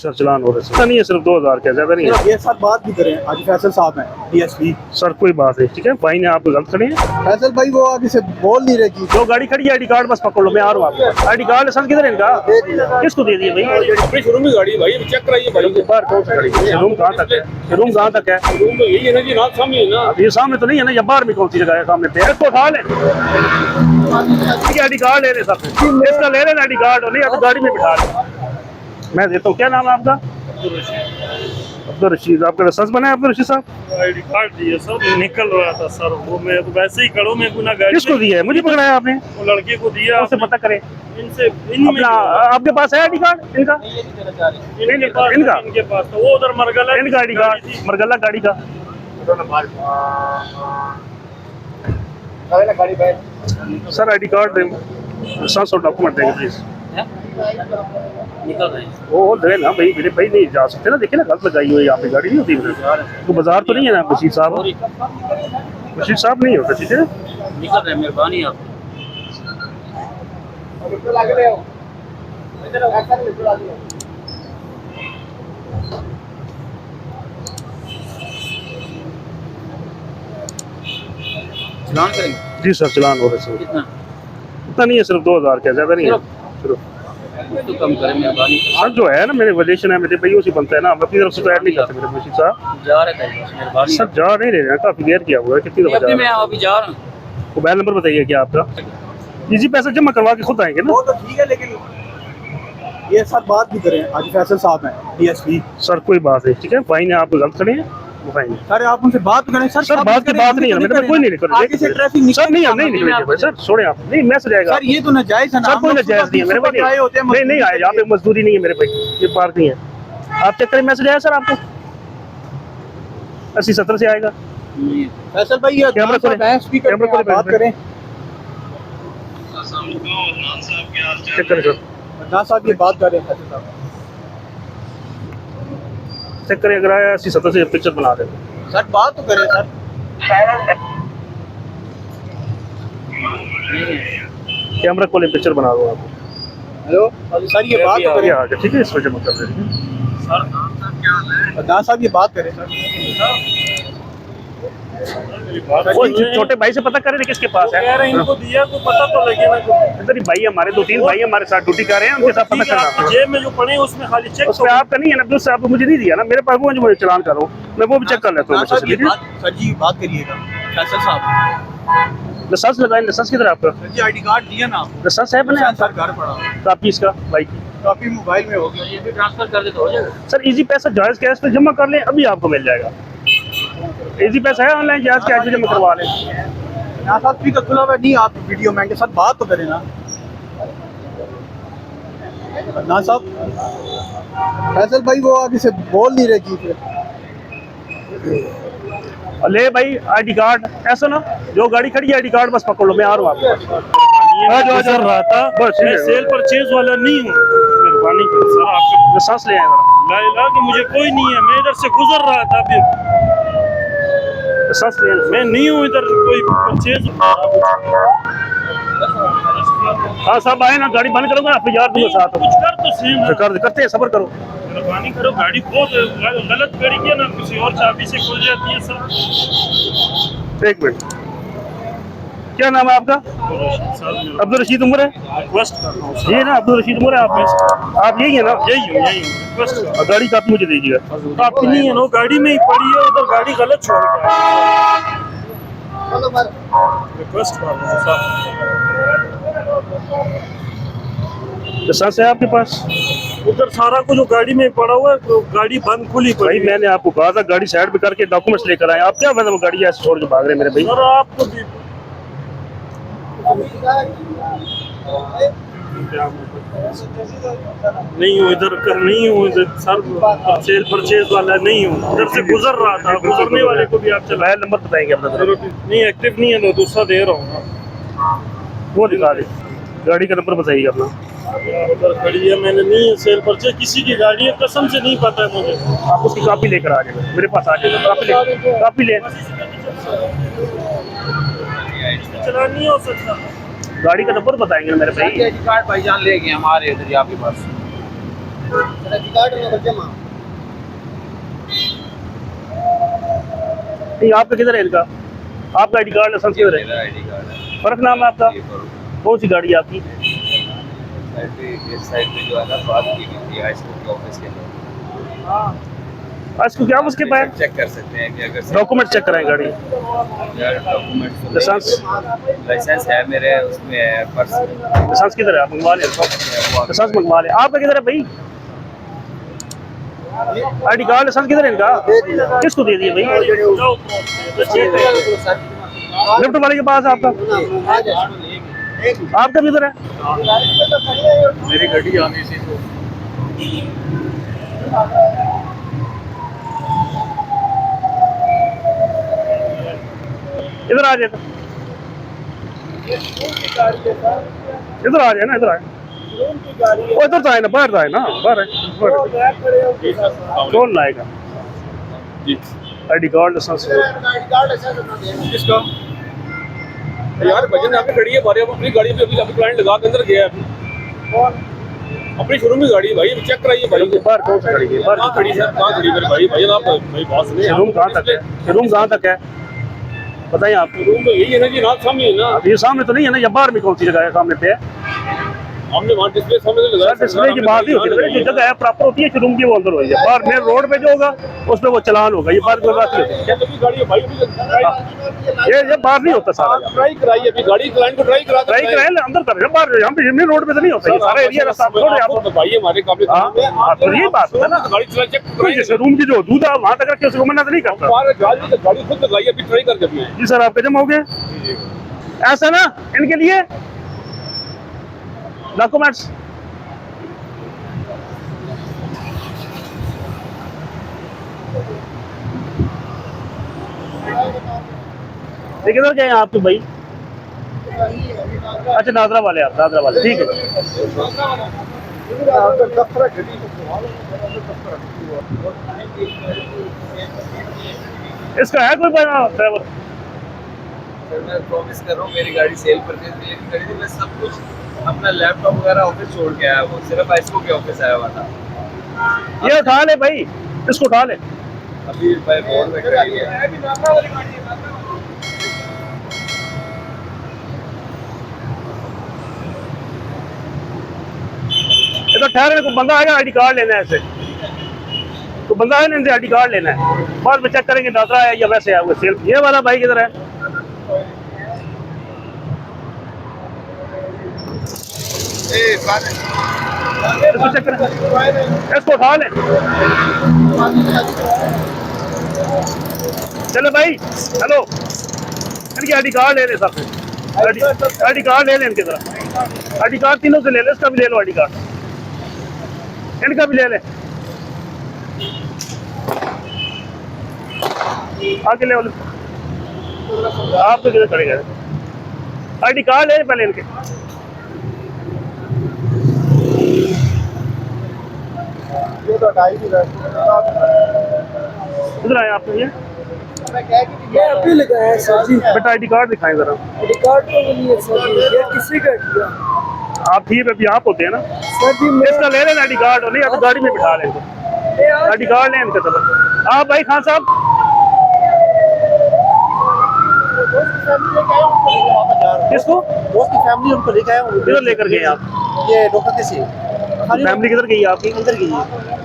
Sir चलान हो रहा है नहीं है, सिर्फ 2000 का, ज्यादा नहीं है। ये सर बात भी करें, आज फैसल साहब हैं डीएसपी। सर कोई बात है, ठीक है भाई ने आप गलत खड़े हैं। फैसल भाई वो आगे से बोल नहीं रहे जी। जो गाड़ी खड़ी है आईडी कार्ड बस पकड़ लो, मैं आ रहा हूँ आपको। आईडी कार्ड सर किधर है इनका, किसको दे दिए भाई? शोरूम की गाड़ी भाई, चेक कराइए भाई। बाहर कौन सी गाड़ी है? रूम कहाँ तक है? रूम कहाँ तक है? शोरूम तो यही है ना जी, रात सामने है ना। ये सामने तो नहीं है ना, या बाहर में कौन सी जगह है? सामने पे इसको उठा ले, आईडी कार्ड ले रहे सब, इसका ले रहे आईडी कार्ड, नहीं आप गाड़ी में बिठा ले, मैं देता हूँ। क्या नाम है आपका? अब्दुल रशीद। आपका लाइसेंस बना है अब्दुल रशीद साहब? आईडी कार्ड दिया सर, निकल रहा था सर, वो मैं तो वैसे ही खड़ो में गुना गाड़ी। किसको दिया है? मुझे पकड़ाया आपने? वो लड़के को दिया। उससे पता करें इनसे अपना। आपके पास है आईडी कार्ड इनका? इनके पास तो वो उधर मरगला इनका आईडी कार्ड मरगला गाड़ी का। सर आईडी कार्ड दें, 700 डॉक्यूमेंट देंगे प्लीज। निकल रहे हैं वो दे ना भाई, मेरे भाई नहीं जा सकते ना, देखिए ना गलत लगाई हुई यहाँ पे गाड़ी नहीं होती मेरे तो। बाजार तो नहीं है ना बशीर साहब? बशीर साहब नहीं होता, ठीक है निकल रहे, मेहरबानी आप। चलान करेंगे जी सर चलान हो रहा है। कितना? इतना नहीं है, सिर्फ 2000 का, ज्यादा नहीं है। चलो तो कम करें मेहरबानी। सर जो है ना मेरे वजह है, मेरे भाइयों से बनता है ना, हम अपनी तरफ से तो ऐड नहीं करते मेरे बशीर साहब। जा रहे थे मेहरबानी। सर जा नहीं रहे हैं, काफी देर किया हुआ है। कितनी दफा जा अभी रहे मैं हैं? अभी जा रहा हूँ। मोबाइल नंबर बताइए क्या आपका? इजी पैसा जमा करवा के खुद आएंगे ना? वो तो ठीक है, लेकिन ये सर बात भी करें, आज फैसल साहब हैं डीएसपी। सर कोई बात है, ठीक है भाई ने आप गलत खड़े हैं, वो भाई ने। सर आप उनसे बात करें सर। सर बात की बात नहीं है, मेरे कोई नहीं निकल आगे से ट्रैफिक निकल। सर नहीं, हम नहीं निकलेंगे भाई, सर छोड़े आप, नहीं मैसेज आएगा। सर ये तो नाजायज है ना। सर कोई नाजायज नहीं है मेरे भाई, नहीं नहीं आया, यहाँ पे मजदूरी नहीं है मेरे भाई, ये पार्क नहीं है। आप चेक करें मैसेज आया सर आपको? 80-70 से आएगा। फैसल भाई ये कैमरा खोलें, स्पीकर कैमरा पे खोलें, बात करें। चेक करें सर, अदनान साहब ये बात कर रहे हैं फैसल साहब। चेक करें, अगर आया 80-70 से पिक्चर बना दें। सर बात तो करें सर। कैमरा खोलें, पिक्चर बना दो आप। हेलो सर ये बात तो करें। आ गया, ठीक है इस वजह मत कर दें। अदनान साहब ये बात करें सर। वो छोटे भाई से पता करें किसके पास है। कह रहे हैं इनको दिया तो पता तो लगे ना। इधर ही भाई हमारे 2-3 भाई हमारे साथ ड्यूटी कर रहे हैं, उनके साथ पता करना। आपकी जेब में जो पड़े हैं उसमें खाली चेक। उसमें आपका नहीं है ना, दूसरा आपको मुझे नहीं दिया ना, मेरे पास वो मुझे चलान करो, मैं वो भी चेक कर लेता हूँ। सर ये बात, सर जी बात करिएगा फैसल साहब। लाइसेंस लगाए, लाइसेंस किधर है आपका? सर जी आईडी कार्ड दिया ना। लाइसेंस है बने? सर घर पड़ा कापी इसका बाइक की काफी मोबाइल में हो गया। ये भी ट्रांसफर कर दे तो हो जाएगा। सर। इजी पैसा जायज कैश पे जमा कर लें, अभी आपको मिल जाएगा। इजी पैसा है ऑनलाइन, जायज कैश भी जमा करवा लें। यहाँ साथ स्पीकर खुला हुआ नहीं, आप वीडियो में के साथ बात तो करें ना। ना साहब फैसल भाई वो आगे से बोल नहीं रहे जी। ले भाई आईडी कार्ड, ऐसा ना जो गाड़ी खड़ी है आईडी कार्ड बस पकड़ लो, मैं आ रहा हूँ आपको। गुजर रहा था, बस मैं सेल परचेज वाला नहीं हूँ, मेहरबानी करो सर आपके। सांस ले आए, ला कि मुझे कोई नहीं है, मैं इधर से गुजर रहा था अभी। सांस ले। मैं नहीं हूँ इधर कोई परचेज। हाँ साहब आए ना, गाड़ी बंद करोगे आप यार दूंगा साथ। कुछ कर तो सही, करते हैं, सबर करो। मेहरबानी करो। गाड़ी बहुत गलत गाड़ी की है ना, किसी और चाबी से खुल जाती है सर। एक मिनट, क्या नाम है आपका? अब्दुल रशीद उमर है? रिक्वेस्ट कर रहा हूँ ये ना अब्दुल रशीद उमर है आप यही है ना? यही हूँ रिक्वेस्ट। और गाड़ी कापी मुझे दीजिएगा। कापी नहीं है ना, गाड़ी में ही पड़ी है, उधर गाड़ी गलत छोड़ के आया। रिक्वेस्ट कर रहा हूँ सर। लाइसेंस है आपके पास? उधर सारा कुछ जो गाड़ी में पड़ा हुआ है, तो गाड़ी बंद खुली भाई पड़ी है। मैंने आपको कहा था गाड़ी साइड पे करके डॉक्यूमेंट्स लेकर आए, आप क्या मतलब गाड़ी ऐसे छोड़ के भाग रहे हैं मेरे भाई? सर आपको भी नहीं हूँ इधर कर, नहीं हूँ इधर सर, सेल परचेज वाला नहीं हूँ, इधर से गुजर रहा था, गुजरने वाले को भी आप चला। मोबाइल नंबर बताएंगे अपना जरा। नहीं एक्टिव नहीं है तो दूसरा दे रहा हूँ। वो दिखा दे, गाड़ी का नंबर बताइए अपना। उधर खड़ी है, मैंने नहीं है सेल परचेज किसी की गाड़ी है, कसम से नहीं पता है मुझे। आप उसकी कॉपी लेकर आ जाएगा, मेरे पास आ जाएगा, कॉपी ले। चला नहीं हो सकता। गाड़ी का नंबर बताएंगे मेरे भाई। कार्ड भाईजान ले गए हमारे इधर आपके पास। नहीं आपका किधर है इनका? आपका आईडी कार्ड लाइसेंस किधर है? आईडी कार्ड है फर्क नाम है आपका? ये पर कौन सी गाड़ी है आपकी? इस साइड पे जो है ना बात की गई थी हाई स्कूल के ऑफिस के अंदर। आज को क्या उसके पास चेक कर सकते हैं कि अगर डॉक्यूमेंट चेक कराएं गाड़ी डॉक्यूमेंट लाइसेंस लाइसेंस है मेरे उसमें है पर्स में लाइसेंस किधर है? आप मंगवा ले लाइसेंस मंगवा ले। आपका किधर है भाई? आईडी कार्ड लाइसेंस किधर है इनका? किसको दे दिए भाई? लिफ्ट वाले के पास आपका? आपका भी इधर है? मेरी गाड़ी आनी थी तो इधर आ जाए इधर आ जाए ना इधर आए वो इधर तो आए ना बाहर तो आए ना बाहर कौन लाएगा जी आईडी कार्ड लाइसेंस? किसका यार भजन यहाँ पे खड़ी है बारे अपनी गाड़ी पे अभी क्लाइंट लगा के अंदर गया है कौन अपनी शोरूम में गाड़ी है भाई चेक कराइए भाई बाहर कौन सी खड़ी है? कहाँ बाहर खड़ी है कहाँ खड़ी है भाई भजन आप भाई बात सुनिए शोरूम कहाँ तक है? शोरूम कहाँ तक है बताइए आप? शोरूम तो यही है ना जी नाथ सामने है ना अब ये सामने तो नहीं है ना, या बाहर में कौन सी जगह है सामने पे है? हमने वहाँ डिस्प्ले सामने से लगाया डिस्प्ले की बात ही होती है, जो जगह है प्रॉपर होती है शोरूम की वो अंदर होगी। बाहर मेन रोड पे जो होगा उस पर वो चलान होगा, ये बात कोई बात नहीं होती। क्या तो गाड़ी है भाई अभी ये बाहर नहीं होता सारा, ट्राई कराइए अभी गाड़ी क्लाइंट को ट्राई करा ट्राई कराए अंदर कर बाहर यहाँ पे मेन रोड पे तो नहीं होता, ये सारा एरिया रास्ता छोड़ आप बताइए हमारे काबिल तो ये बात है ना। गाड़ी चला चेक कराइए शोरूम की जो हदूद है वहाँ तक रखे उसको मना तो नहीं करता। बाहर गाड़ी खुद लगाइए अभी ट्राई करके अभी जी सर आपके जमा हो गए ऐसा ना इनके लिए डॉक्यूमेंट्स ये किधर गए आपके भाई? अच्छा नादरा वाले, आप नादरा वाले, ठीक है। इसका है कोई ड्राइवर? सर मैं प्रॉमिस कर रहा हूँ मेरी गाड़ी सेल परचेज मेरी करी थी, मैं सब कुछ अपना लैपटॉप वगैरह ऑफिस छोड़ के आया, वो सिर्फ आईएसओ के ऑफिस आया हुआ था। ये उठा ले भाई, इसको उठा ले। अभी भाई बोर्ड में खड़ी है ये तो ठहरने को बंदा आएगा, आईडी कार्ड लेना है ऐसे तो बंदा है ना, इनसे आईडी कार्ड लेना है, बाद में चेक करेंगे नादरा है या वैसे है वो सेल। ये वाला भाई किधर है? इसको चेक करें, इसको उठा ले। चलो भाई हेलो, इनकी आईडी कार्ड ले ले सब, आईडी कार्ड ले ले इनके तरफ, आईडी कार्ड तीनों से ले ले, इसका भी ले लो आईडी कार्ड, इनका भी ले ले, आगे ले लो। आप तो किधर खड़े गए? आईडी कार्ड ले पहले इनके। इधर आए आप ये अभी लगाया है सर जी। बेटा आईडी कार्ड दिखाएं जरा। आईडी कार्ड तो नहीं है सर जी, ये किसी का किया? आप थी अभी आप होते हैं ना सर जी मैं इसका ले लेना आईडी कार्ड, नहीं आप गाड़ी में बिठा लें आईडी कार्ड लें इनके तरफ। आप भाई खान साहब किसको? दोस्त की फैमिली उनको लेके आया हूँ। किधर लेकर गए आप? ये डॉक्टर कैसे फैमिली किधर गई आपकी? अंदर गई है।